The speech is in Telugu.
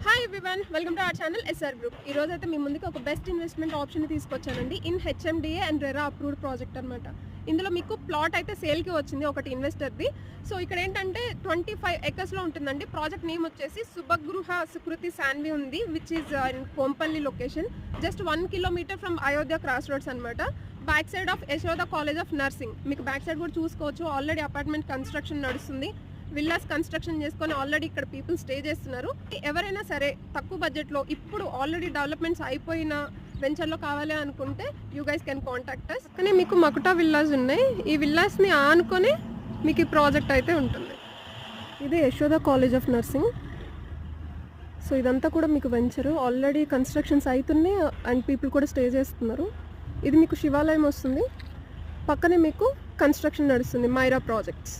Hi everyone, welcome to our channel SR group. ఈ రోజు అయితే మీ ముందుకు ఒక బెస్ట్ ఇన్వెస్ట్మెంట్ ఆప్షన్ తీసుకొచ్చానండి. In HMDA and RERA approved project అనమాట. ఇందులో మీకు ప్లాట్ అయితే సేల్కి వచ్చింది ఒకటి ఇన్వెస్టర్ది. సో ఇక్కడ ఏంటంటే 25 acres ఉంటుందండి. ప్రాజెక్ట్ నేమ్ వచ్చేసి సుభగృహ సుకృతి శాన్వి ఉంది, which is in Kompally location. Just 1 kilometer from Ayodhya cross roads అనమాట. Back side of Yashoda college of nursing. మీకు బ్యాక్ సైడ్ కూడా చూసుకోవచ్చు. ఆల్రెడీ అపార్ట్మెంట్ కన్స్ట్రక్షన్ నడుస్తుంది. విల్లాస్ కన్స్ట్రక్షన్ చేసుకొని ఆల్రెడీ ఇక్కడ పీపుల్ స్టే చేస్తున్నారు. ఎవరైనా సరే తక్కువ బడ్జెట్లో ఇప్పుడు ఆల్రెడీ డెవలప్మెంట్స్ అయిపోయిన వెంచర్లో కావాలి అనుకుంటే you guys can contact us. కానీ మీకు మకుటా విల్లాస్ ఉన్నాయి. ఈ విల్లాస్ని ఆనుకొని మీకు ఈ ప్రాజెక్ట్ అయితే ఉంటుంది. ఇది Yashoda college of nursing. So ఇదంతా కూడా మీకు వెంచరు. ఆల్రెడీ కన్స్ట్రక్షన్స్ అవుతున్నాయి అండ్ పీపుల్ కూడా స్టే చేస్తున్నారు. ఇది మీకు శివాలయం వస్తుంది. పక్కనే మీకు కన్స్ట్రక్షన్ నడుస్తుంది మైరా ప్రాజెక్ట్స్.